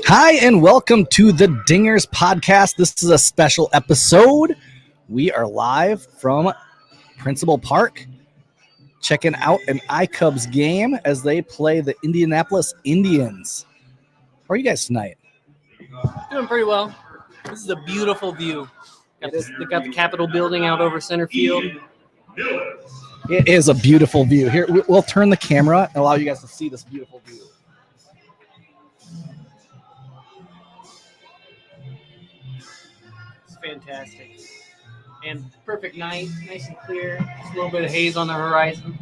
Hi, and welcome to the Dingers podcast. This is a special episode. We are live from Principal Park, checking out an iCubs game as they play the Indianapolis Indians. How are you guys tonight? Doing pretty well. This is a beautiful view. They got the Capitol building out over center field. It is a beautiful view. Here, we'll turn the camera and allow you guys to see this beautiful view. It's fantastic. And perfect night, nice and clear. Just a little bit of haze on the horizon.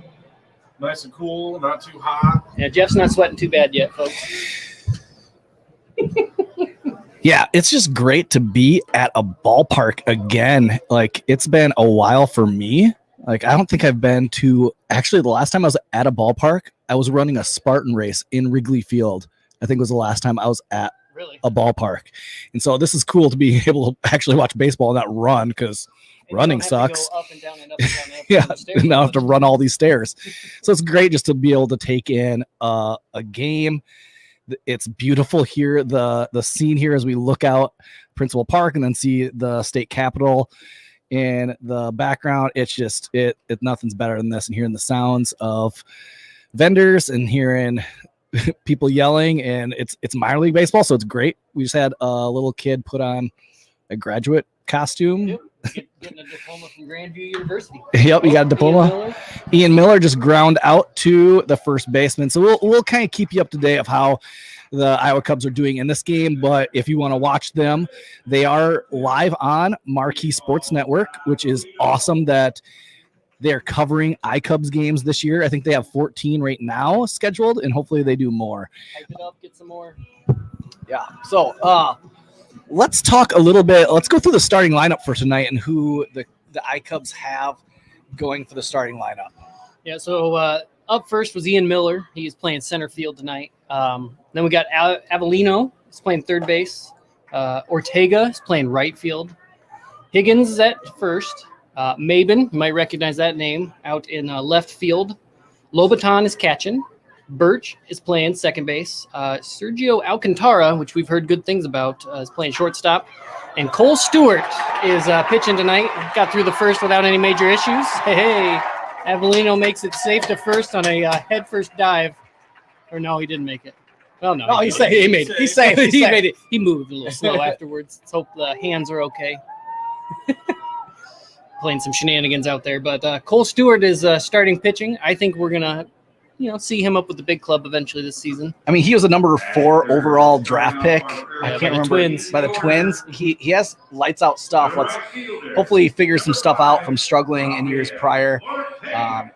Nice and cool, not too hot. Yeah, Jeff's not sweating too bad yet, folks. Yeah, it's just great to be at a ballpark again. Like, it's been a while for me. Like, I don't think I've been to, actually, the last time I was at a ballpark, I was running a Spartan race in Wrigley Field. I think was the last time I was at a ballpark. And so this is cool to be able to actually watch baseball and not run, because running sucks. Up and down and up and down and up Yeah, and stairs. now I have to run all these stairs. So it's great just to be able to take in a game. It's beautiful here. The scene here as we look out Principal Park and then see the state capitol in the background. It's just nothing's better than this, and hearing the sounds of vendors and hearing people yelling, and it's minor league baseball, so it's great. We just had a little kid put on a graduate costume. Yep. Getting a diploma from Grandview University. Yep, you got a diploma. Ian Miller just ground out to the first baseman. So we'll kind of keep you up to date of how the Iowa Cubs are doing in this game. But if you want to watch them, they are live on Marquee Sports Network, which is awesome that they're covering iCubs games this year. I think they have 14 right now scheduled, and hopefully they do more. Hype it up, get some more. Yeah. So let's talk a little bit. Let's go through the starting lineup for tonight and who the iCubs have going for the starting lineup. Yeah, so up first was Ian Miller. He's playing center field tonight. Then we got Avellino. He's playing third base. Ortega is playing right field. Higgins is at first. Mabin, you might recognize that name, out in left field. Lobaton is catching. Birch is playing second base. Sergio Alcantara, which we've heard good things about, is playing shortstop. And Cole Stewart is pitching tonight. Got through the first without any major issues. Hey, Avellino makes it safe to first on a head-first dive. Or no, he didn't make it. Well, no. Oh, he made it. He's safe. He made it. He moved a little slow afterwards. Let's hope the hands are okay. Playing some shenanigans out there. But Cole Stewart is starting pitching. I think we're going to see him up with the big club eventually this season. I mean, he was a number 4 overall draft pick. I can't remember. By the Twins. He has lights out stuff. Let's hopefully figure some stuff out from struggling in years prior,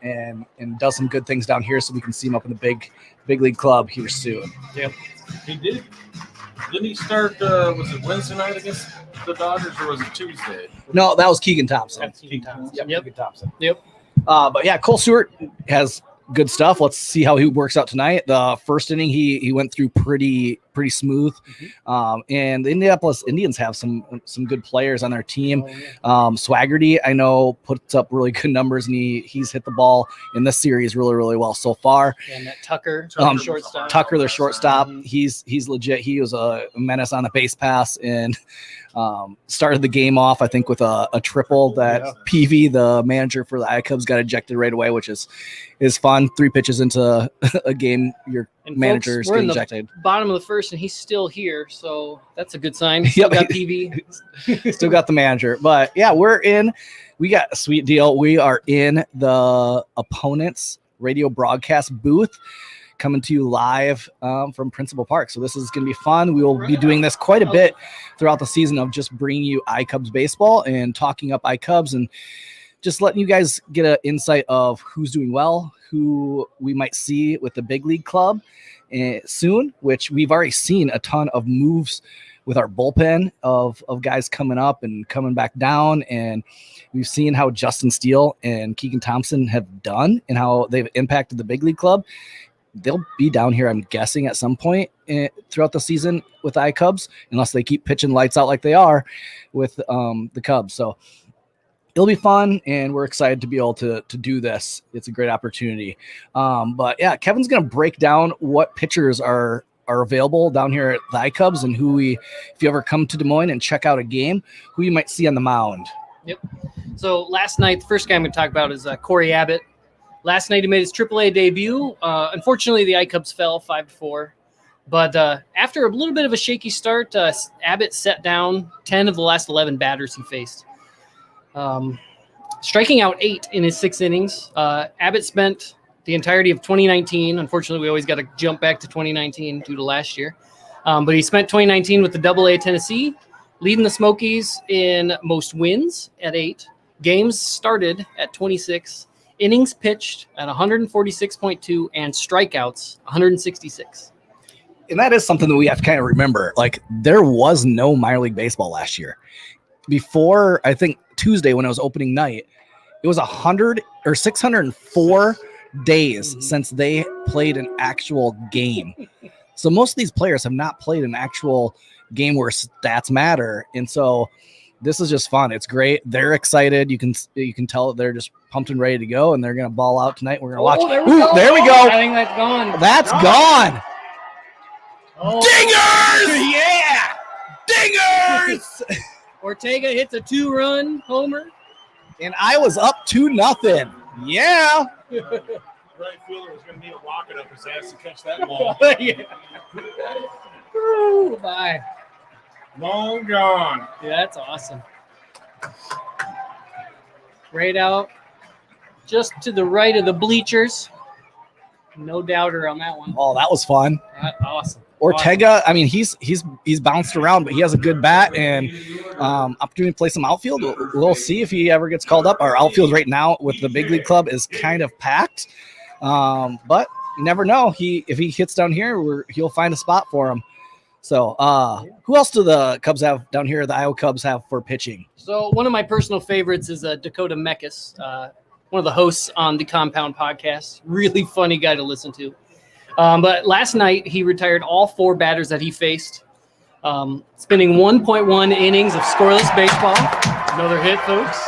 and does some good things down here so we can see him up in the big league club here soon. Yep. He did. Didn't he start, was it Wednesday night against the Dodgers, or was it Tuesday? No, that was Keegan Thompson. That's Keegan Thompson. Yep. Keegan Thompson. Yep. But yeah, Cole Stewart has good stuff. Let's see how he works out tonight. The first inning, he went through pretty smooth. Mm-hmm. And the Indianapolis Indians have some good players on their team. Swaggerty, I know, puts up really good numbers, and he's hit the ball in this series really, really well so far. And that Tucker, shortstop. Tucker, their shortstop, Mm-hmm. he's legit. He was a menace on the base pass, and started the game off, I think, with a triple that PV, the manager for the iCubs, got ejected right away, which is fun. 3 pitches into a game, your manager's getting ejected. Bottom of the first, and he's still here, so that's a good sign. Still got PV. Still got the manager. But yeah, we got a sweet deal. We are in the opponent's radio broadcast booth, coming to you live from Principal Park. So this is going to be fun. We will be doing this quite a bit throughout the season of just bringing you iCubs baseball and talking up iCubs and just letting you guys get an insight of who's doing well, who we might see with the big league club soon, which we've already seen a ton of moves with our bullpen of guys coming up and coming back down. And we've seen how Justin Steele and Keegan Thompson have done and how they've impacted the big league club. They'll be down here, I'm guessing, at some point throughout the season with iCubs, unless they keep pitching lights out like they are with the Cubs. So it'll be fun, and we're excited to be able to do this. It's a great opportunity. But yeah, Kevin's going to break down what pitchers are are available down here at the iCubs, and if you ever come to Des Moines and check out a game, who you might see on the mound. Yep. So last night, the first guy I'm going to talk about is Corey Abbott. Last night he made his AAA debut. Unfortunately, the iCubs fell 5-4. But after a little bit of a shaky start, Abbott set down 10 of the last 11 batters he faced. Striking out 8 in his 6 innings. Abbott spent the entirety of 2019. Unfortunately, we always got to jump back to 2019 due to last year. But he spent 2019 with the AA Tennessee, leading the Smokies in most wins at 8, games started at 26, innings pitched at 146.2, and strikeouts 166. And that is something that we have to kind of remember. Like, there was no minor league baseball last year. Before, I think, Tuesday when it was opening night, it was 604 days since they played an actual game. So most of these players have not played an actual game where stats matter. And so this is just fun. It's great. They're excited. You can tell they're just pumped and ready to go, and they're going to ball out tonight. We're going to watch. There we go. I think that's gone. That's gone. Oh. Dingers! Yeah! Dingers! Ortega hits a 2-run homer. And I was up 2-0. Yeah. Right fielder was going to need a rocket up his ass to catch that ball. Yeah. Ooh, bye. Long gone. Yeah, that's awesome. Right out, just to the right of the bleachers. No doubter on that one. Oh, that was fun. Awesome. Ortega, awesome. I mean, he's bounced around, but he has a good bat and opportunity to play some outfield. We'll see if he ever gets called up. Our outfield right now with the big league club is kind of packed, but you never know. If he hits down here, he'll find a spot for him. So who else do the Cubs have down here, the Iowa Cubs have for pitching? So one of my personal favorites is Dakota Mechus, one of the hosts on the Compound podcast. Really funny guy to listen to. But last night, he retired all 4 batters that he faced, spending 1.1 innings of scoreless baseball. Another hit, folks.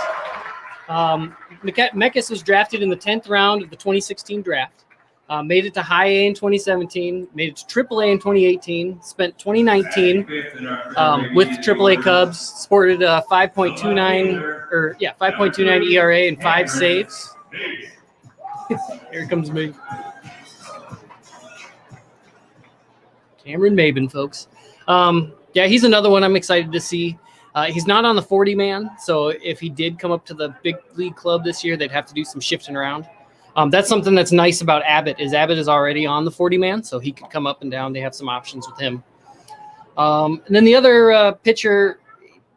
Mechus was drafted in the 10th round of the 2016 draft, made it to High A in 2017, made it to Triple A in 2018, spent 2019 with AAA Cubs, sported a 5.29 ERA and 5 saves. Here comes me. Cameron Maben, folks. Yeah, he's another one I'm excited to see. He's not on the 40-man, so if he did come up to the big league club this year, they'd have to do some shifting around. That's something that's nice about Abbott is already on the 40-man, so he could come up and down. They have some options with him. And then the other pitcher,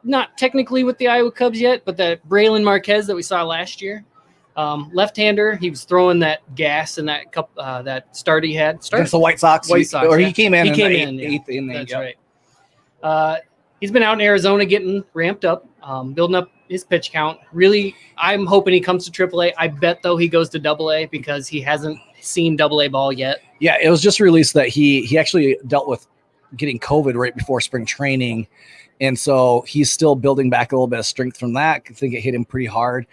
not technically with the Iowa Cubs yet, but that Braylon Marquez that we saw last year. Left-hander, he was throwing that gas in that cup, that start he had. Against the White Sox. He came in the eighth inning. That's right. He's been out in Arizona getting ramped up, building up his pitch count. Really, I'm hoping he comes to AAA. I bet, though, he goes to AA because he hasn't seen AA ball yet. Yeah, it was just released that he actually dealt with getting COVID right before spring training. And so he's still building back a little bit of strength from that. I think it hit him pretty hard.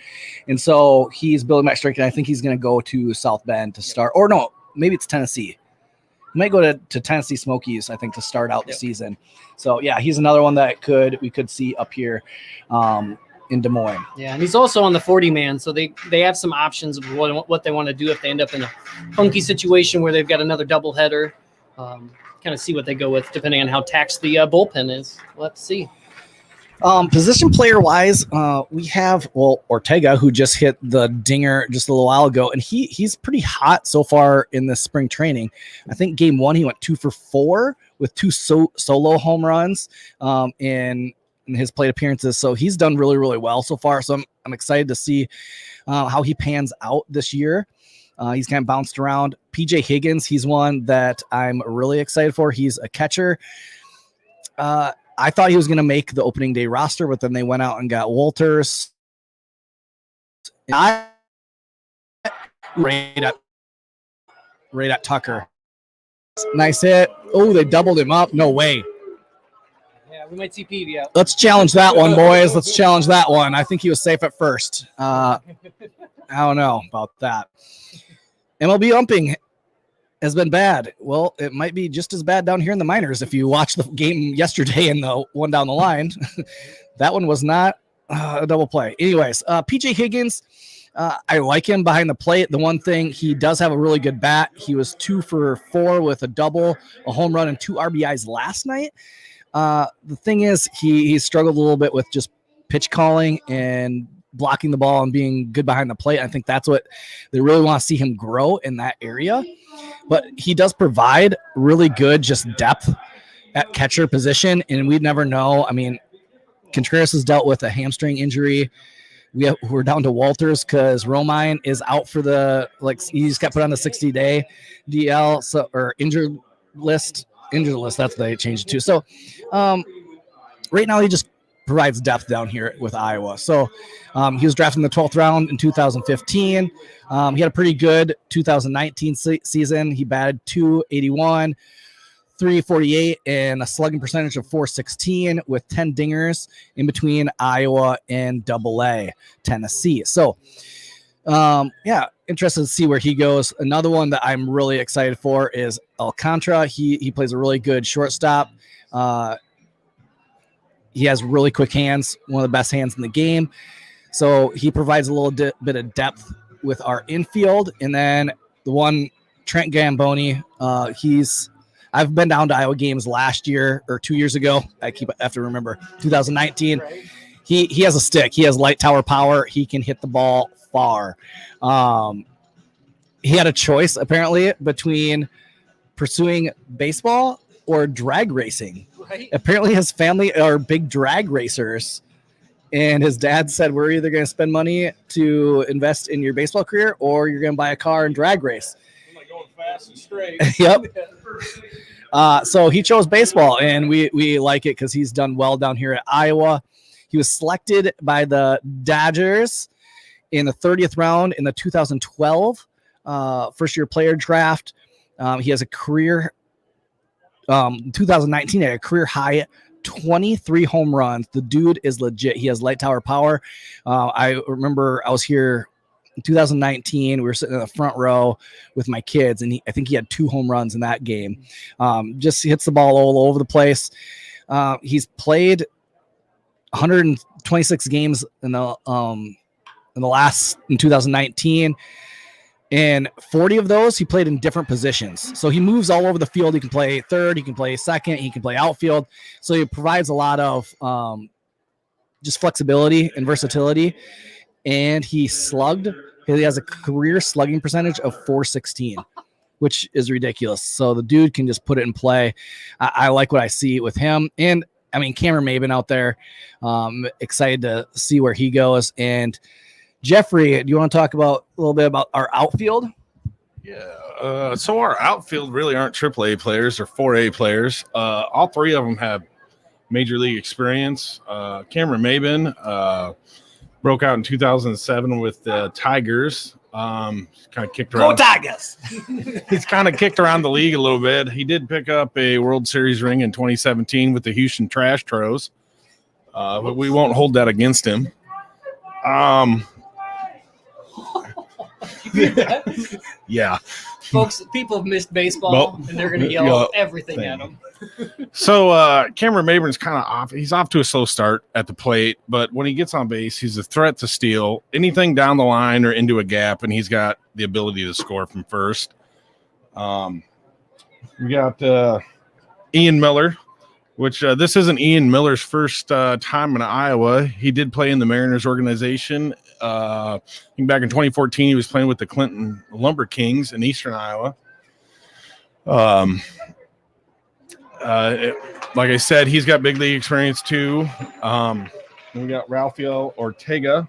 And so he's building back strength. And I think he's going to go to South Bend to start. Or no, maybe it's Tennessee. He might go to Tennessee Smokies, I think, to start out the season. So, yeah, he's another one that we could see up here in Des Moines. Yeah, and he's also on the 40-man. So they have some options of what they want to do if they end up in a funky situation where they've got another doubleheader. Kind of see what they go with depending on how taxed the bullpen is. We'll have to see. Position player wise, we have Ortega, who just hit the dinger just a little while ago, and he's pretty hot so far in this spring training. I think game 1 he went 2 for 4 with 2 solo home runs in his plate appearances. So he's done really, really well so far. So I'm excited to see how he pans out this year. He's kind of bounced around. PJ Higgins, he's one that I'm really excited for. He's a catcher. I thought he was going to make the opening day roster, but then they went out and got Walters. Right at Tucker. Nice hit. Oh, they doubled him up. No way. Yeah, we might see Peavy out. Let's challenge that one, boys. Let's challenge that one. I think he was safe at first. I don't know about that. MLB umping has been bad. Well, it might be just as bad down here in the minors. If you watch the game yesterday and the one down the line, that one was not a double play. Anyways, PJ Higgins, I like him behind the plate. The one thing, he does have a really good bat. He was 2 for 4 with a double, a home run, and 2 RBIs last night. The thing is, he struggled a little bit with just pitch calling and blocking the ball and being good behind the plate. I think that's what they really want to see him grow in that area. But he does provide really good just depth at catcher position, and we'd never know. I mean, Contreras has dealt with a hamstring injury. We're down to Walters because Romine is out for he just got put on the 60-day DL or injured list. That's what they changed it to. So right now he just provides depth down here with Iowa. So he was drafted in the 12th round in 2015. He had a pretty good 2019 season. He batted .281, .348, and a slugging percentage of .416 with 10 dingers in between Iowa and AA Tennessee. So interested to see where he goes. Another one that I'm really excited for is Alcantara. He plays a really good shortstop. He has really quick hands, one of the best hands in the game. So he provides a little bit of depth with our infield. And then the one, Trent Gamboni, I've been down to Iowa games last year or 2 years ago. I have to remember 2019. Right. He has a stick. He has light tower power. He can hit the ball far. He had a choice apparently between pursuing baseball or drag racing. Right. Apparently his family are big drag racers, and his dad said, we're either going to spend money to invest in your baseball career or you're going to buy a car and drag race. I'm like going fast and straight. Yep. So he chose baseball, and we like it because he's done well down here at Iowa. He was selected by the Dodgers in the 30th round in the 2012 first-year player draft. He has a career 2019 had a career high 23 home runs. The dude is legit. He has light tower power. I remember I was here in 2019. We were sitting in the front row with my kids, and I think he had 2 home runs in that game. Just hits the ball all over the place. He's played 126 games in 2019. And 40 of those, he played in different positions. So he moves all over the field. He can play third. He can play second. He can play outfield. So he provides a lot of just flexibility and versatility. And he has a career slugging percentage of .416, which is ridiculous. So the dude can just put it in play. I like what I see with him. And, I mean, Cameron Maben out there, excited to see where he goes. And Jeffrey, do you want to talk a little bit about our outfield? Yeah. So our outfield really aren't AAA players or 4A players. All 3 of them have major league experience. Cameron Maben broke out in 2007 with the Tigers. Kind of kicked around. Go Tigers! He's kind of kicked around the league a little bit. He did pick up a World Series ring in 2017 with the Houston Trash Tros, but we won't hold that against him. Yeah. Folks, people have missed baseball, and they're going to yell everything at them. So Cameron Maben's kind of off. He's off to a slow start at the plate, but when he gets on base, he's a threat to steal anything down the line or into a gap, and he's got the ability to score from first. We got Ian Miller, which this isn't Ian Miller's first time in Iowa. He did play in the Mariners organization. I think back in 2014, he was playing with the Clinton Lumber Kings in Eastern Iowa. Like I said, he's got big league experience too. We got Rafael Ortega,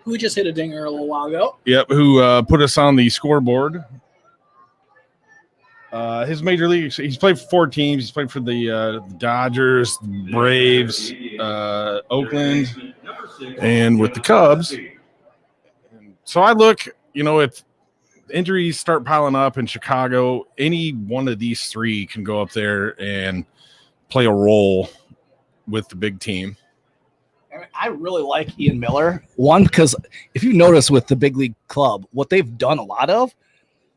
who just hit a dinger a little while ago. Yep, who put us on the scoreboard. His major league, he's played for 4 teams. He's played for the Dodgers, Braves, Oakland, and with the Cubs. So I look, if injuries start piling up in Chicago, any one of these 3 can go up there and play a role with the big team. I really like Ian Miller. One, because if you notice with the big league club, what they've done a lot of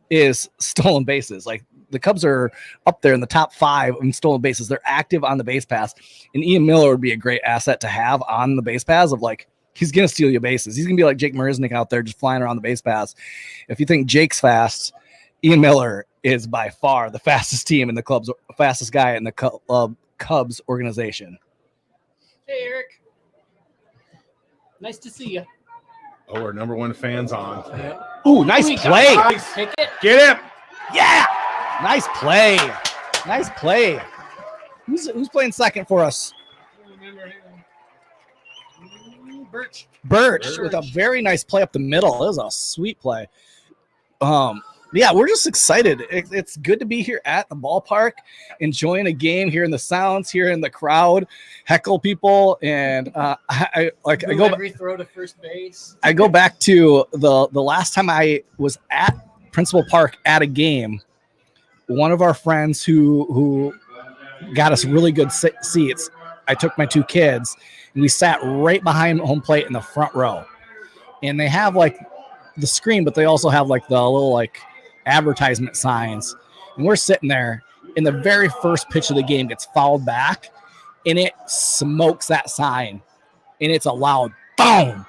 is stolen bases. Like the Cubs are up there in the top 5 in stolen bases. They're active on the base pass, and Ian Miller would be a great asset to have on the base pass of like, he's going to steal your bases. He's going to be like Jake Marisnik out there just flying around the base pass. If you think Jake's fast, Ian Miller is by far the fastest team in the club's fastest guy in the Cubs organization. Hey, Eric. Nice to see you. Oh, our number 1 fan's on. Ooh, nice play. Nice. Pick it. Get him. Yeah. Nice play. Nice play. Who's playing second for us? Birch with a very nice play up the middle. That was a sweet play. Yeah, we're just excited. It's good to be here at the ballpark, enjoying a game, hearing the sounds, hearing the crowd heckle people, and I go every throw to first base. I go back to the last time I was at Principal Park at a game. One of our friends who got us really good seats. I took my 2 kids, and we sat right behind home plate in the front row. And they have like the screen, but they also have like the little like advertisement signs, and we're sitting there, and the very first pitch of the game gets fouled back, and it smokes that sign, and it's a loud boom,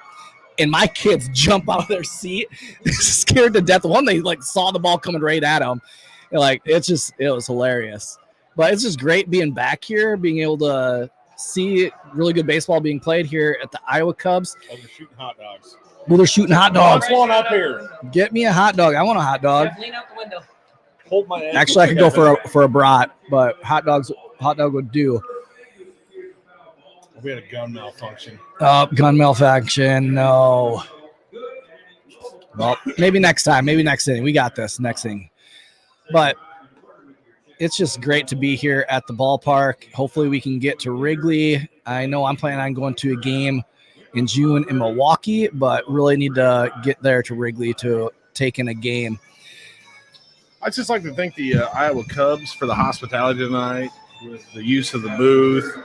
and my kids jump out of their seat scared to death. One, they like saw the ball coming right at them, and, like it was hilarious. But it's just great being back here, being able to see really good baseball being played here at the Iowa Cubs. Oh, they're shooting hot dogs. Well, they're shooting hot dogs. Come on up here. Get me a hot dog. I want a hot dog. Lean out the window. Hold my ankle. Actually, I could go for a brat, but hot dog would do. We had a gun malfunction. Gun malfunction. No. Well, maybe next time. Maybe next inning. We got this next inning. But it's just great to be here at the ballpark. Hopefully we can get to Wrigley. I know I'm planning on going to a game in June in Milwaukee, but really need to get there to Wrigley to take in a game. I'd just like to thank the Iowa Cubs for the hospitality tonight, with the use of the booth,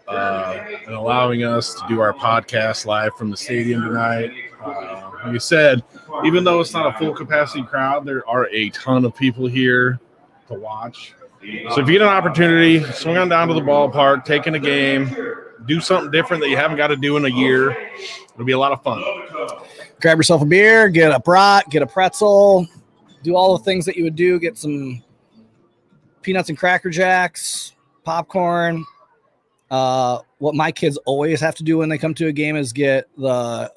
and allowing us to do our podcast live from the stadium tonight. Like you said, even though it's not a full capacity crowd, there are a ton of people here to watch. So if you get an opportunity, swing on down to the ballpark, take in a game, do something different that you haven't got to do in a year. It'll be a lot of fun. Grab yourself a beer, get a brat, get a pretzel, do all the things that you would do. Get some peanuts and Cracker Jacks, popcorn. What my kids always have to do when they come to a game is get the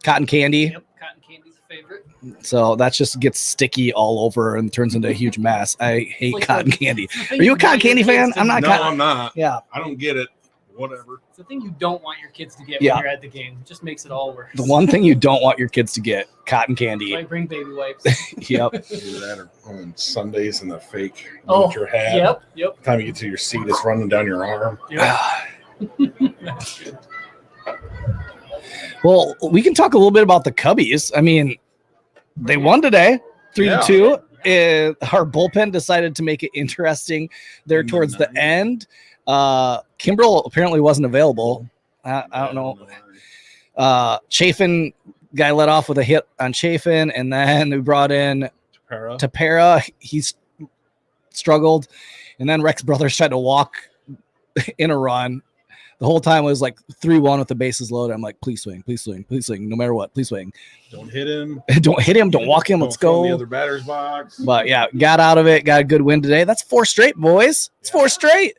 cotton candy. Yep, cotton candy's a favorite. So that just gets sticky all over and turns into a huge mess. I hate cotton candy. Are you a cotton candy fan? I'm not. No, I'm not. Yeah. I don't get it. Whatever. It's the thing you don't want your kids to get Yeah. when you're at the game. It just makes it all worse. The one thing you don't want your kids to get, cotton candy. So I bring baby wipes. Yep. Either that or on Sundays in the fake Oh, your hat. Yep. By the time you get to your seat, it's running down your arm. That's good. Well, we can talk a little bit about the Cubbies. I mean, they won today, 3-2. Our bullpen decided to make it interesting there towards the end. Kimbrel apparently wasn't available. I don't know. Chafin guy let off with a hit on Chafin, and then we brought in Tapera. He's struggled, and then Rex Brothers tried to walk in a run. The whole time it was like 3-1 with the bases loaded. I'm like, please swing, no matter what, please swing. Don't hit him. Don't hit him. Don't walk him. Let's Don't throw go. in the other batter's box. But yeah, got out of it. Got a good win today. That's 4 straight, boys. It's 4 straight.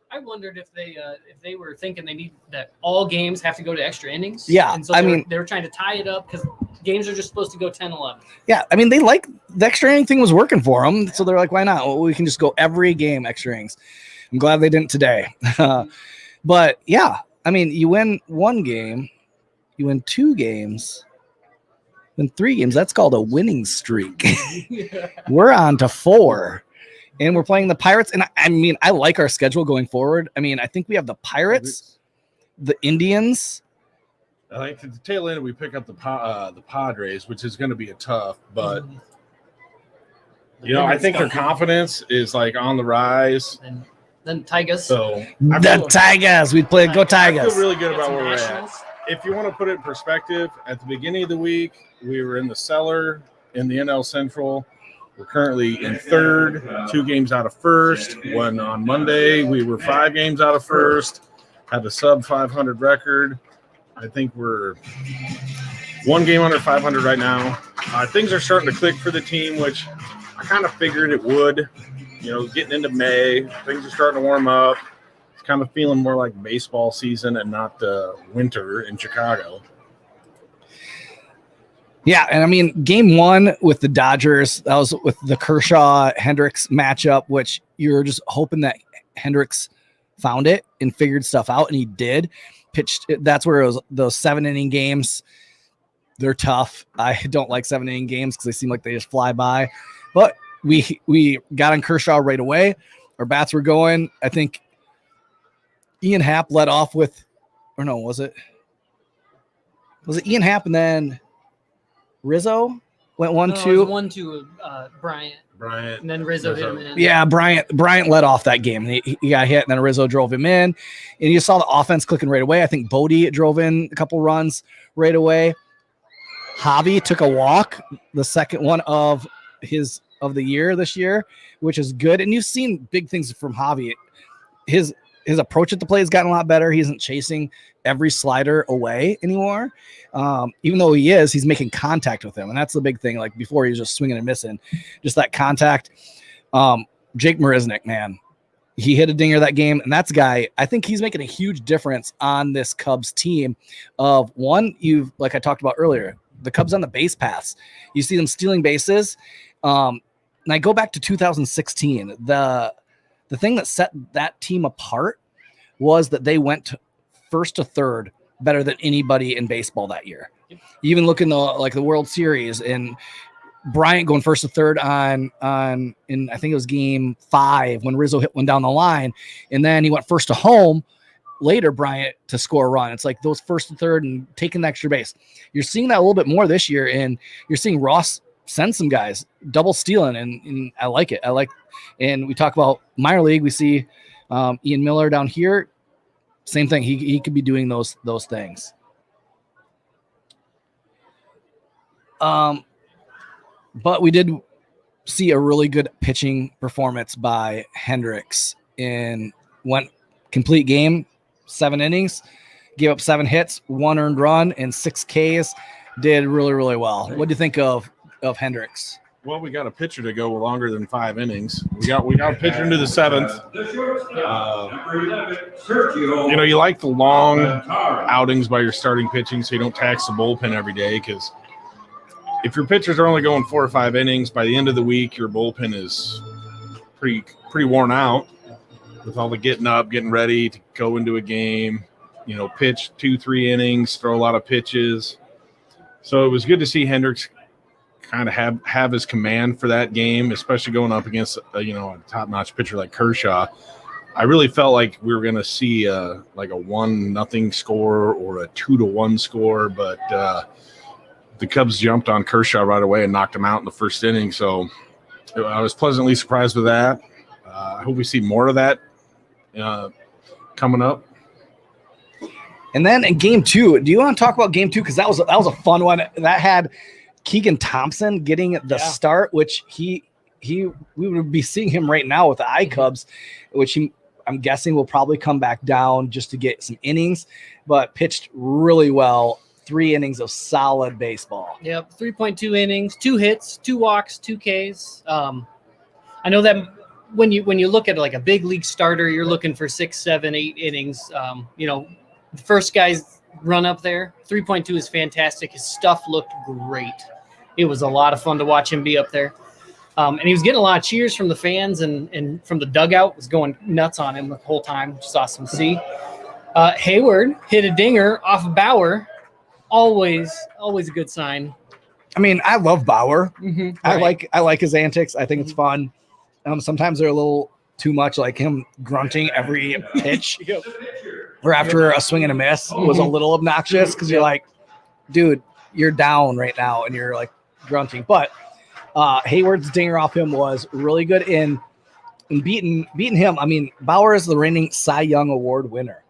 I wondered if they were thinking they need that all games have to go to extra innings. Yeah, and so they were trying to tie it up because games are just supposed to go 10-11. Yeah, I mean, they like the extra inning thing was working for them, so they're like, why not? Well, we can just go every game extra innings. I'm glad they didn't today. But yeah, I mean, you win 1 game, you win 2 games, win 3 games. That's called a winning streak. We're on to 4. And we're playing the Pirates. And I mean, I like our schedule going forward. I mean, I think we have the Pirates, the Indians. I think at the tail end we pick up the Padres, which is going to be a tough. But you know, I think their confidence is like on the rise. And then Tigers. So The Tigers. We'd play go I Tigers. feel really good about Some where we're at. Nationals. If you want to put it in perspective, at the beginning of the week we were in the cellar in the NL Central. We're currently in third, 2 games out of first. When on Monday, we were 5 games out of first, had a sub 500 record. I think we're 1 game under 500 right now. Things are starting to click for the team, which I kind of figured it would. Getting into May, things are starting to warm up. It's kind of feeling more like baseball season and not winter in Chicago. Yeah, and I mean, game 1 with the Dodgers, that was with the Kershaw-Hendricks matchup, which you were just hoping that Hendricks found it and figured stuff out, and he did. Pitched. That's where it was those 7-inning games. They're tough. I don't like 7-inning games because they seem like they just fly by. But we got on Kershaw right away. Our bats were going. I think Ian Happ led off with, or no, was it Ian Happ and then Rizzo went 1-2. 1-2 Bryant, and then Rizzo hit him in. Yeah, Bryant led off that game. He got hit, and then Rizzo drove him in, and you saw the offense clicking right away. I think Bodie drove in a couple runs right away. Javi took a walk, the second one of the year this year, which is good. And you've seen big things from Javi. His approach at the play has gotten a lot better. He isn't chasing every slider away anymore. Even though he's making contact with him. And that's the big thing. Like before, he was just swinging and missing. Just that contact. Jake Marisnik, man. He hit a dinger that game. And that's a guy, I think he's making a huge difference on this Cubs team of one, like I talked about earlier, the Cubs on the base paths. You see them stealing bases. And I go back to 2016. The thing that set that team apart was that they went first to third better than anybody in baseball that year. Even look in the World Series and Bryant going first to third in I think it was game 5 when Rizzo hit one down the line, and then he went first to home later, Bryant, to score a run. It's like those first to third and taking the extra base. You're seeing that a little bit more this year, and you're seeing Ross send some guys double stealing, and I like it. And we talk about minor league. We see Ian Miller down here. Same thing. He could be doing those things. But we did see a really good pitching performance by Hendricks in one complete game, 7 innings, gave up 7 hits, 1 earned run, and 6 Ks. Did really, really well. What do you think of Hendricks? Well, we got a pitcher to go longer than 5 innings. We got a pitcher into the 7th. You like the long outings by your starting pitching so you don't tax the bullpen every day, because if your pitchers are only going 4 or 5 innings, by the end of the week, your bullpen is pretty worn out with all the getting up, getting ready to go into a game, pitch 2-3 innings, throw a lot of pitches. So it was good to see Hendricks kind of have his command for that game, especially going up against a top-notch pitcher like Kershaw. I really felt like we were going to see like a 1-0 score or a 2-1 score, but the Cubs jumped on Kershaw right away and knocked him out in the first inning. So I was pleasantly surprised with that. I hope we see more of that coming up. And then in game 2, do you want to talk about game 2? Because that was a fun one. That had Keegan Thompson getting the start, which we would be seeing him right now with the iCubs, which I'm guessing will probably come back down just to get some innings, but pitched really well. 3 innings of solid baseball. Yep, 3.2 innings, 2 hits, 2 walks, 2 Ks. I know that when you look at like a big league starter, you're looking for 6, 7, 8 innings. The first guy's run up there, 3.2 is fantastic. His stuff looked great. It was a lot of fun to watch him be up there. And he was getting a lot of cheers from the fans and from the dugout. Was going nuts on him the whole time, which is awesome to see. Hayward hit a dinger off of Bauer. Always a good sign. I mean, I love Bauer. Mm-hmm, right. I like his antics. I think it's fun. Sometimes they're a little too much, like him grunting every pitch. Yep. Or after a swing and a miss was a little obnoxious because you're like, dude, you're down right now and you're like grunting. But Hayward's dinger off him was really good in beating him. I mean, Bauer is the reigning Cy Young Award winner.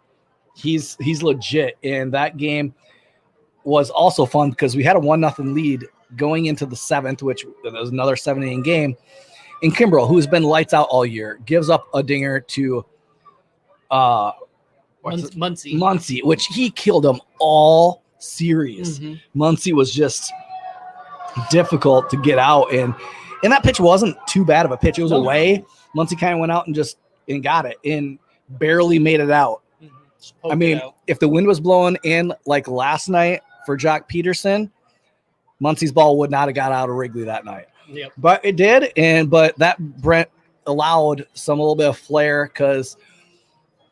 He's legit, and that game was also fun because we had a 1-0 lead going into the 7th, which was another 7-inning game. And Kimbrel, who's been lights out all year, gives up a dinger to Muncy, which he killed him all series. Muncy was just difficult to get out, and that pitch wasn't too bad of a pitch. It was away. Muncy kind of went out and got it and barely made it out. I mean, if the wind was blowing in like last night for Jock Peterson, Muncy's ball would not have got out of Wrigley that night. Yep. But it did, but that Brent allowed a little bit of flair because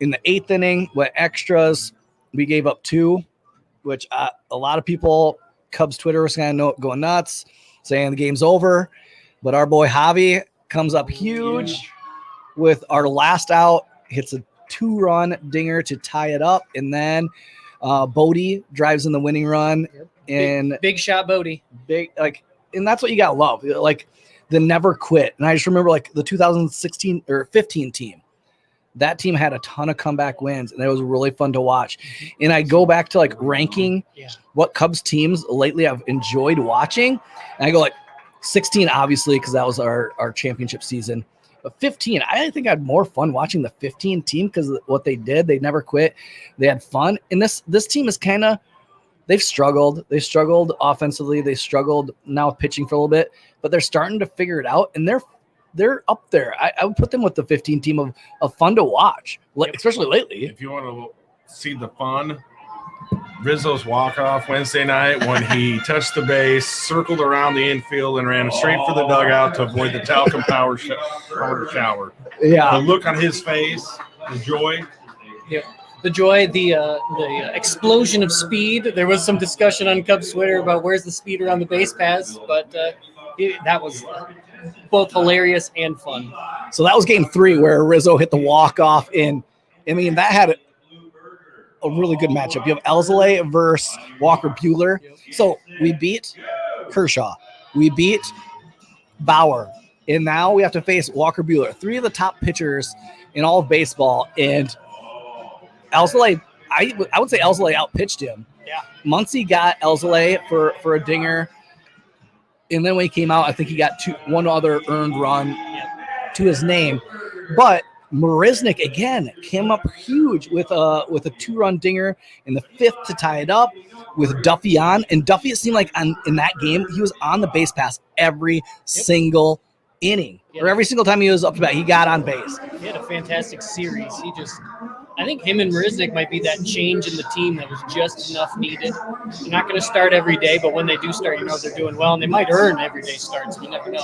in the 8th inning, went extras, we gave up 2, which a lot of people, Cubs Twitter was kind of going nuts, saying the game's over. But our boy Javi comes up huge with our last out, hits a 2-run dinger to tie it up, and then Bodie drives in the winning run. And big shot Bodie. And that's what you gotta love, like the never quit. And I just remember like the 2016 or 15 team. That team had a ton of comeback wins, and it was really fun to watch. And I go back to like ranking what Cubs teams lately I've enjoyed watching. And I go like 16, obviously, because that was our championship season. But 15, I think I had more fun watching the 15 team because of what they did. They never quit. They had fun. And this team is kind of, they've struggled. They struggled offensively. They struggled now with pitching for a little bit, but they're starting to figure it out, and they're up there. I would put them with the 15 team of fun to watch, especially lately. If you want to see the fun, Rizzo's walk-off Wednesday night when he touched the base, circled around the infield, and ran straight for the dugout to avoid the talcum powder shower. Yeah. The look on his face, the joy. Yep. The joy, the explosion of speed. There was some discussion on Cubs Twitter about where's the speed around the base paths, but that was both hilarious and fun. So that was game 3 where Rizzo hit the walk-off, and I mean, that had a really good matchup. You have Alzolay versus Walker Buehler. So we beat Kershaw. We beat Bauer. And now we have to face Walker Buehler, 3 of the top pitchers in all of baseball, and Alzolay, I would say Alzolay outpitched him. Yeah. Muncy got Alzolay for a dinger. And then when he came out, I think he got one other earned run to his name. But Marisnik, again, came up huge with a 2-run dinger in the 5th to tie it up with Duffy on. And Duffy, it seemed like in that game, he was on the base pass every single inning. Or every single time he was up to bat, he got on base. He had a fantastic series. I think him and Marisnik might be that change in the team that was just enough needed. They're not going to start every day, but when they do start, they're doing well, and they might earn everyday starts. You never know.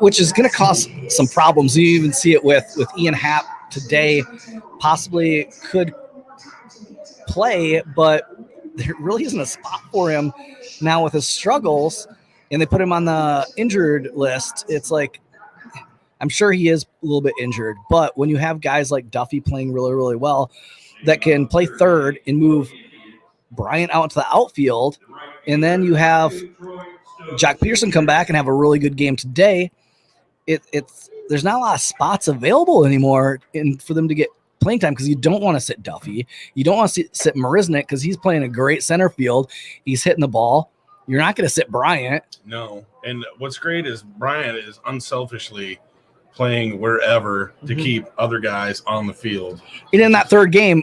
Which is going to cause some problems. You even see it with Ian Happ today. Possibly could play, but there really isn't a spot for him now with his struggles, and they put him on the injured list. It's like, I'm sure he is a little bit injured, but when you have guys like Duffy playing really, really well that can play third and move Bryant out to the outfield, and then you have Jock Peterson come back and have a really good game today, there's not a lot of spots available anymore for them to get playing time because you don't want to sit Duffy. You don't want to sit Marisnik because he's playing a great center field. He's hitting the ball. You're not going to sit Bryant. No. And what's great is Bryant is unselfishly playing wherever to keep other guys on the field. And in that 3rd game,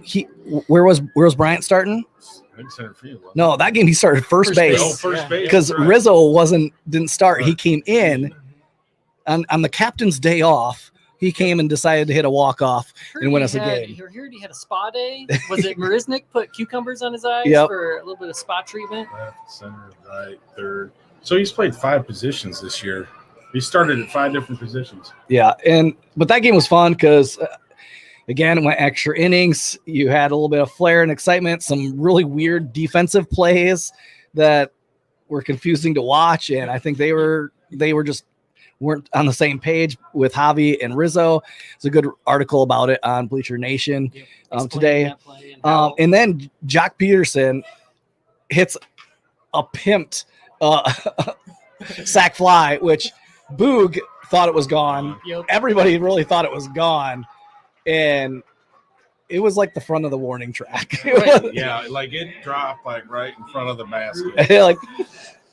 where was Bryant starting? I think center field. No, that game he started first base. Oh, first base. Because right. Rizzo didn't start. Right. He came in on the captain's day off. He came and decided to hit a walk-off and win us a game. I heard he had a spa day. Was it Marisnik put cucumbers on his eyes for a little bit of spot treatment? Left, center, right, third. So he's played 5 positions this year. He started at 5 different positions. Yeah, but that game was fun because, again, it went extra innings. You had a little bit of flair and excitement, some really weird defensive plays that were confusing to watch, and I think they were just weren't on the same page with Javi and Rizzo. It's a good article about it on Bleacher Nation today. And then Jock Peterson hits a pimped sac fly, which Boog thought it was gone. Yep. Everybody really thought it was gone. And it was like the front of the warning track. Right. Yeah, like it dropped like right in front of the basket.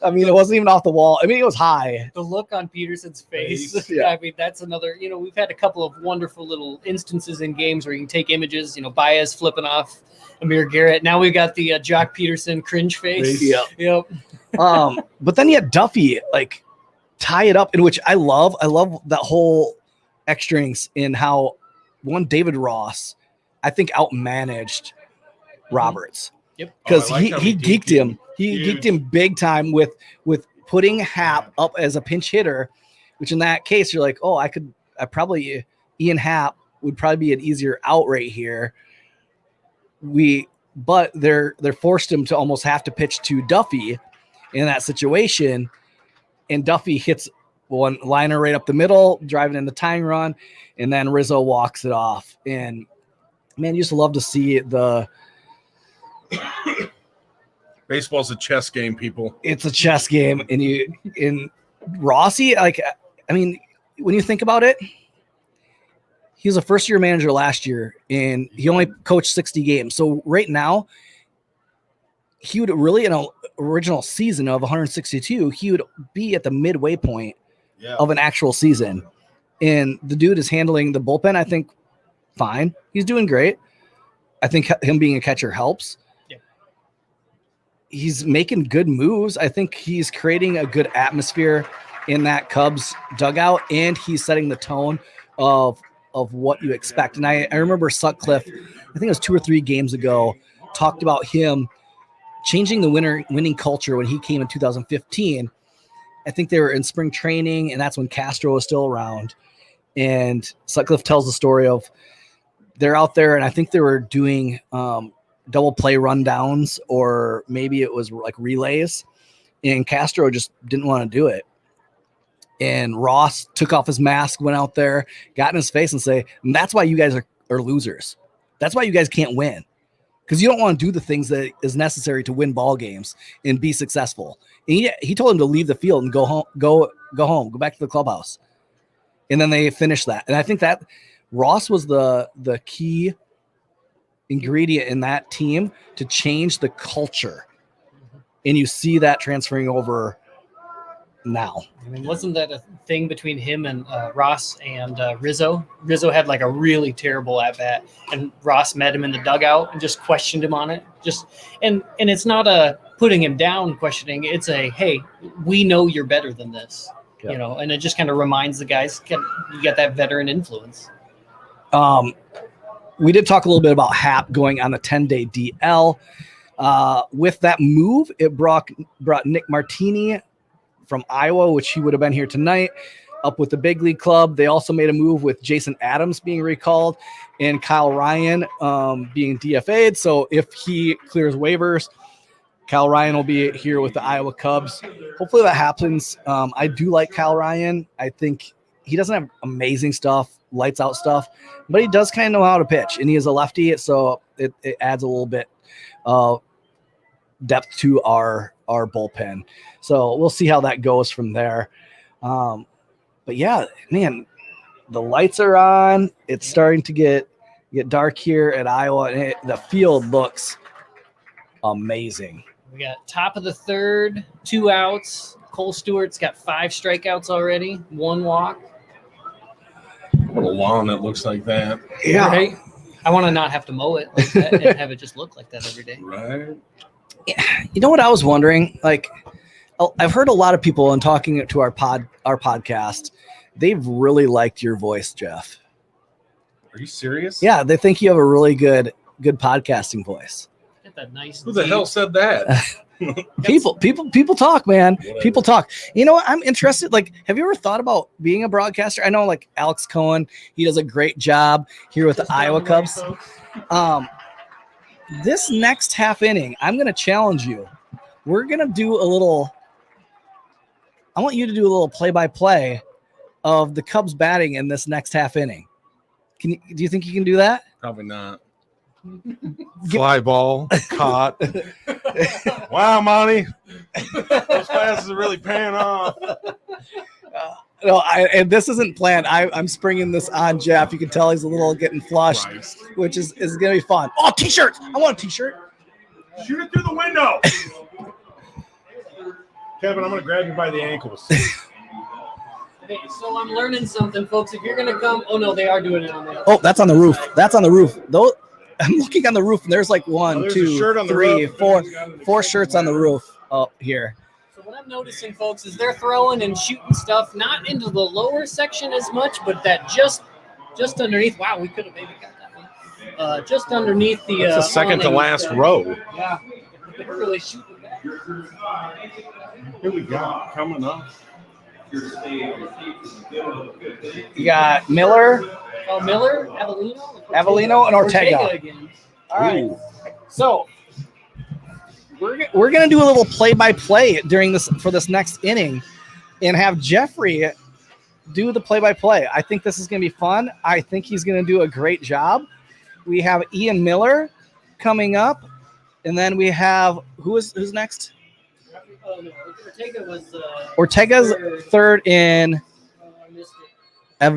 I mean, it wasn't even off the wall. I mean, it was high. The look on Peterson's face. Yeah. I mean, that's another, we've had a couple of wonderful little instances in games where you can take images, Baez flipping off Amir Garrett. Now we've got the Jock Peterson cringe face. Yep. But then you had Duffy like tie it up, in which I love that whole extra innings in how David Ross, I think, outmanaged Roberts. Yep. Because like how he geeked him. He geeked him big time with putting Happ up as a pinch hitter, which in that case you're like, oh, Ian Happ would probably be an easier out right here. But they're forced him to almost have to pitch to Duffy in that situation, and Duffy hits one liner right up the middle, driving in the tying run, and then Rizzo walks it off. And man, you just love to see the. Baseball's a chess game, people. It's a chess game, and in Rossi, like, I mean, when you think about it, he was a first-year manager last year, and he only coached 60 games. So right now, he would really, in an original season of 162, he would be at the midway point of an actual season. And the dude is handling the bullpen, I think, fine. He's doing great. I think him being a catcher helps. He's making good moves. I think he's creating a good atmosphere in that Cubs dugout, and he's setting the tone of what you expect. And I remember Sutcliffe, I think it was 2 or 3 games ago, talked about him changing the winning culture when he came in 2015. I think they were in spring training, and that's when Castro was still around. And Sutcliffe tells the story of they're out there, and I think they were doing double play rundowns, or maybe it was like relays, and Castro just didn't want to do it. And Ross took off his mask, went out there, got in his face and say, that's why you guys are losers. That's why you guys can't win. Because you don't want to do the things that is necessary to win ball games and be successful. And he told him to leave the field and go home, go back to the clubhouse. And then they finished that. And I think that Ross was the key ingredient in that team to change the culture. And you see that transferring over now. I mean, wasn't that a thing between him and Ross and Rizzo? Rizzo had like a really terrible at bat, and Ross met him in the dugout and just questioned him on it. And it's not a putting him down questioning. It's a, hey, we know you're better than this, and it just kind of reminds the guys, you got that veteran influence. We did talk a little bit about Happ going on the 10-day DL. With that move, it brought Nick Martini from Iowa, which he would have been here tonight, up with the big league club. They also made a move with Jason Adams being recalled and Kyle Ryan being DFA'd. So if he clears waivers, Kyle Ryan will be here with the Iowa Cubs. Hopefully that happens. I do like Kyle Ryan. I think he doesn't have amazing stuff, lights out stuff, but he does kind of know how to pitch, and he is a lefty, so it adds a little bit of depth to our bullpen. So we'll see how that goes from there. But yeah, man, the lights are on. It's starting to get dark here at Iowa, and the field looks amazing. We got top of the third, 2 outs. Cole Stewart's got 5 strikeouts already, 1 walk. What a lawn that looks like that. Yeah. Right? I want to not have to mow it like that and have it just look like that every day. Right. You know what I was wondering? Like, I've heard a lot of people in talking to our podcast, they've really liked your voice, Jeff. Are you serious? Yeah, they think you have a really good podcasting voice. Get that nice. Who the hell said that? People talk, man. Whatever. People talk. You know what? I'm interested. Like, have you ever thought about being a broadcaster? I know, like, Alex Cohen, he does a great job here with the Iowa Cubs. This next half inning, I'm going to challenge you. We're going to do a little. I want you to do a little play-by-play of the Cubs batting in this next half inning. Do you think you can do that? Probably not. Fly ball, caught. Wow, Monty. Those passes are really paying off. No, and this isn't planned. I'm springing this on Jeff. You can tell he's a little getting flushed, which is going to be fun. Oh, T-shirts. I want a T-shirt. Shoot it through the window. Kevin, I'm going to grab you by the ankles. Hey, so I'm learning something, folks. If you're gonna come, oh no, they are doing it on the. Oh, that's on the roof. That's on the roof. Though I'm looking on the roof, and there's like one, there's a two, shirt on the three, roof. four shirts on the roof up here. So what I'm noticing, folks, is they're throwing and shooting stuff not into the lower section as much, but that just underneath. Wow, we could have maybe got that one. Just underneath the. That's the second to awning. last row. Yeah, they're really shooting that. Here we go. Coming up. You got Miller, Oh, Miller, Avellino, and Ortega. again. All right. So we're gonna do a little play-by-play during this for this next inning, and have Jeffrey do the play-by-play. I think this is gonna be fun. I think he's gonna do a great job. We have Ian Miller coming up, and then we have who's next? Oh, no. Ortega was. Ortega's third in I missed it.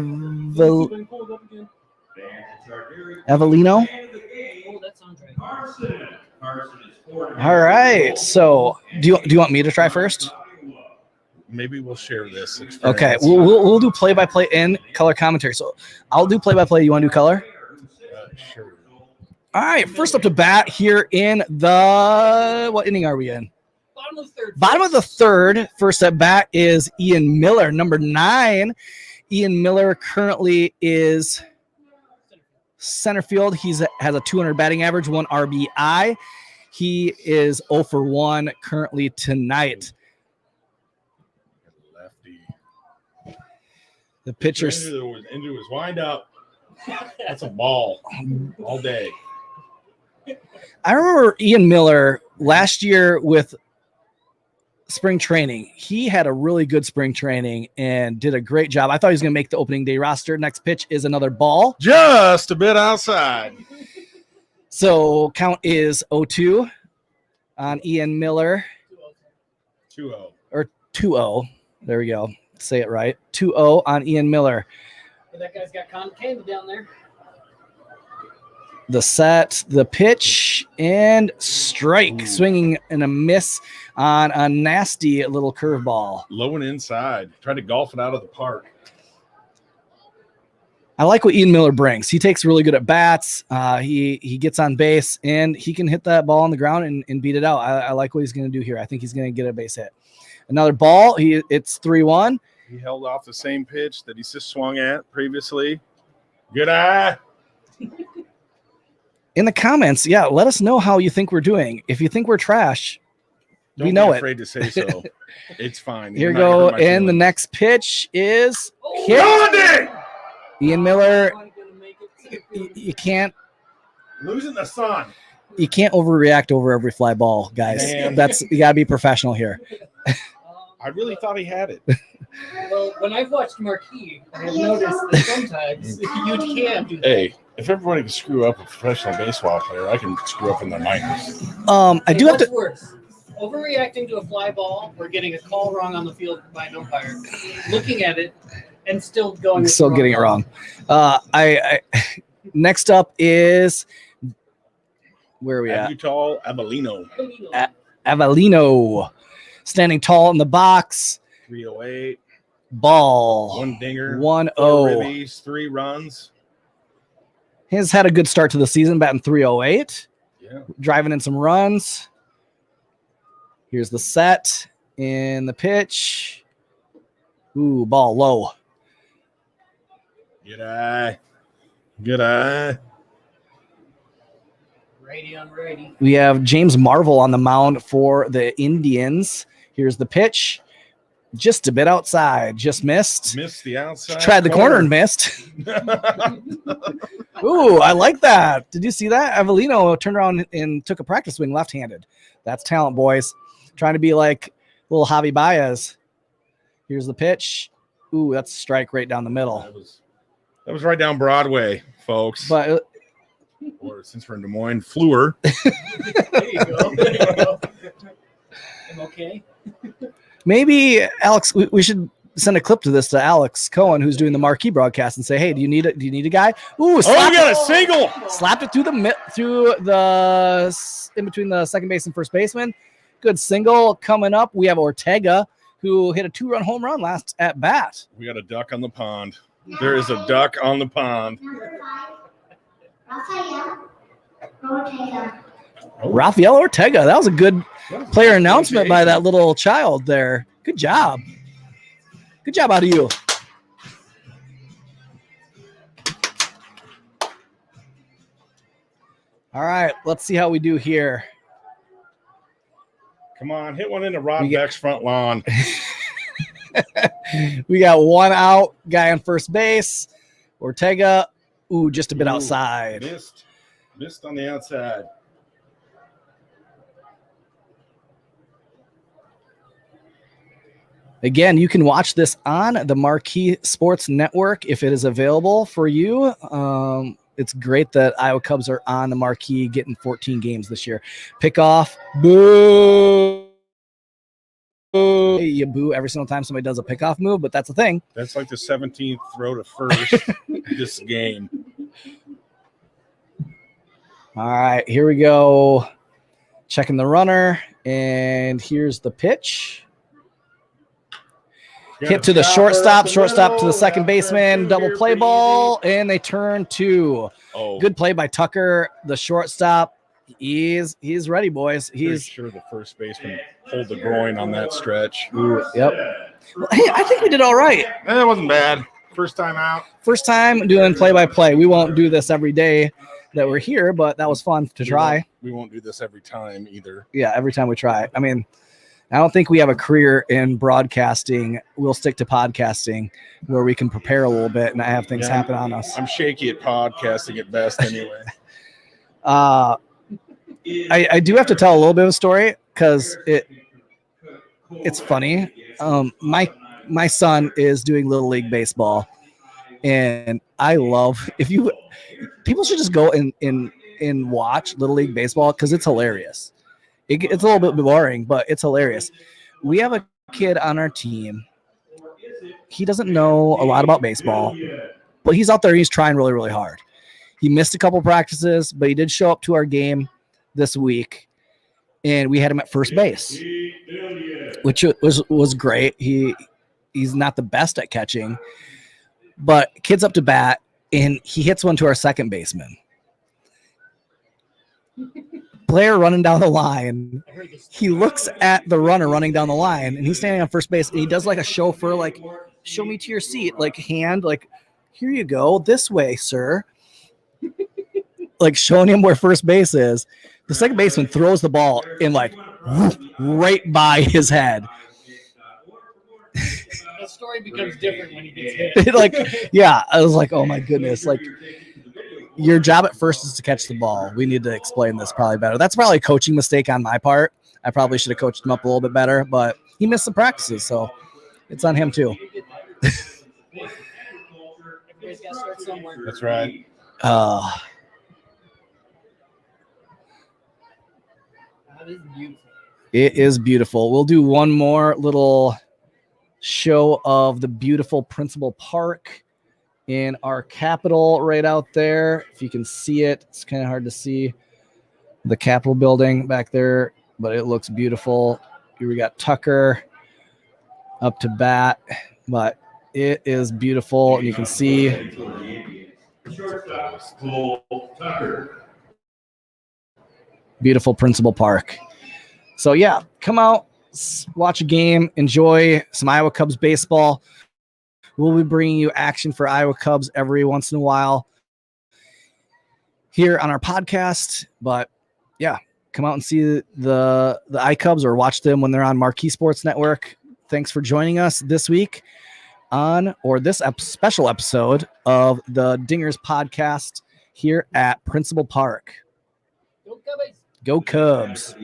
Avellino. Oh, that sounds right. All right. So do you want me to try first? Maybe we'll share this experience. Okay. We'll do play-by-play and color commentary. So I'll do play-by-play. You want to do color? Sure. All right. First up to bat here in the what inning are we in? Bottom of the third. Bottom of the third. First at bat is Ian Miller, number 9. Ian Miller currently is center field. Has a 200 batting average, 1 RBI. He is 0 for 1 currently tonight. Lefty. The pitcher Into his wind up. That's a ball all day. I remember Ian Miller last year with spring training. He had a really good spring training and did a great job. I thought he was going to make the opening day roster. Next pitch is another ball. Just a bit outside. So count is 0-2 on Ian Miller. 2-0. Or 2-0. There we go. Say it right. 2-0 on Ian Miller. Hey, that guy's got candle down there. The set, the pitch, and strike. Swinging and a miss on a nasty little curveball. Low and inside. Try to golf it out of the park. I like what Ian Miller brings. He takes really good at bats. He gets on base, and he can hit that ball on the ground and beat it out. I like what he's going to do here. I think he's going to get a base hit. Another ball. It's 3-1. He held off the same pitch that he just swung at previously. Good eye. In the comments, let us know how you think we're doing. If you think we're trash, Don't we know be it. afraid to say so. It's fine. Here You're we not go. gonna hurt my And the feelings. next pitch is Oh, hit. Ian Miller, Gonna make it. you can't Losing the sun. overreact over every fly ball, guys. Damn. You gotta be professional here. I really thought he had it. Well, when I've watched Marquis, I have noticed that sometimes you can do that. Hey, if everybody can screw up a professional baseball player, I can screw up in the minors. I do have What's to. worse? Overreacting to a fly ball or getting a call wrong on the field by an umpire, looking at it and still going. Still getting it wrong. I next up is where are we at? Utah Avellino. Avellino, standing tall in the box. 308. Ball. 1 dinger. 1-0. 4 ribbies, 3 runs. He's had a good start to the season, batting 308. Yeah. Driving in some runs. Here's the set and the pitch. Ooh, ball low. Good eye. Good eye. Righty on righty. We have James Marvel on the mound for the Indians. Here's the pitch. Just a bit outside. Just missed. Missed the outside. Tried the corner and missed. Ooh, I like that. Did you see that? Avellino turned around and took a practice swing left-handed. That's talent, boys. Trying to be like little Javi Baez. Here's the pitch. Ooh, that's a strike right down the middle. That was right down Broadway, folks. But Or since we're in Des Moines, Fleur. There you go. There you go. I'm okay. maybe Alex, we should send a clip to this to Alex Cohen, who's doing the marquee broadcast, and say, "Hey, do you need a guy?" Ooh, Oh, you got a single. Slapped it through the in between the second base and first baseman. Good single coming up. We have Ortega, who hit a 2-run home run last at bat. We got a duck on the pond. There is a duck on the pond. Rafael Ortega. That was a good player announcement by that little child there. Good job. Good job out of you. All right, let's see how we do here. Come on, hit one into Rod Beck's front lawn. We got one out, guy on first base. Ortega, just a bit outside. Missed on the outside. Again, you can watch this on the Marquee Sports Network if it is available for you. It's great that Iowa Cubs are on the Marquee, getting 14 games this year. Pick off, boo. You boo every single time somebody does a pickoff move, but that's the thing. That's like the 17th throw to first this game. All right, here we go. Checking the runner, and here's the pitch. Hit to the shortstop to the second baseman, double play ball, and they turn two. Good play by Tucker, the shortstop. He's ready, boys. He's sure the first baseman pulled the groin on that stretch. Yep. Well, hey, I think we did all right. That wasn't bad. First time out. First time doing play-by-play. We won't do this every day that we're here, but that was fun to try. We won't do this every time either. Yeah, every time we try. I mean, I don't think we have a career in broadcasting. We'll stick to podcasting where we can prepare a little bit and not have things happen on us. I'm shaky at podcasting at best anyway. I do have to tell a little bit of a story because it's funny. My son is doing Little League Baseball, and I love people should just go and watch Little League Baseball because it's hilarious. It's a little bit boring, but it's hilarious. We have a kid on our team. He doesn't know a lot about baseball, but he's out there. He's trying really, really hard. He missed a couple practices, but he did show up to our game this week, and we had him at first base, which was great. He's not the best at catching, but kid's up to bat, and he hits one to our second baseman. Player running down the line, he looks at the runner running down the line, and he's standing on first base, and he does like a chauffeur, like, show me to your seat, like hand, like, here you go, this way, sir. Like showing him where first base is. The second baseman throws the ball in like right by his head. The story becomes different when he gets hit. Like, yeah, I was like, oh my goodness, like, your job at first is to catch the ball. We need to explain this probably better. That's probably a coaching mistake on my part. I probably should have coached him up a little bit better, but he missed some practices, so it's on him too. That's right. It is beautiful. We'll do one more little show of the beautiful Principal Park in our Capitol right out there. If you can see it, it's kind of hard to see the Capitol building back there, but it looks beautiful. Here we got Tucker up to bat, but it is beautiful. You can see beautiful Principal Park. So yeah, come out, watch a game, enjoy some Iowa Cubs baseball. We'll be bringing you action for Iowa Cubs every once in a while here on our podcast. But yeah, come out and see the iCubs or watch them when they're on Marquee Sports Network. Thanks for joining us this week on this special episode of the Dingers podcast here at Principal Park. Go Cubbies. Go Cubs.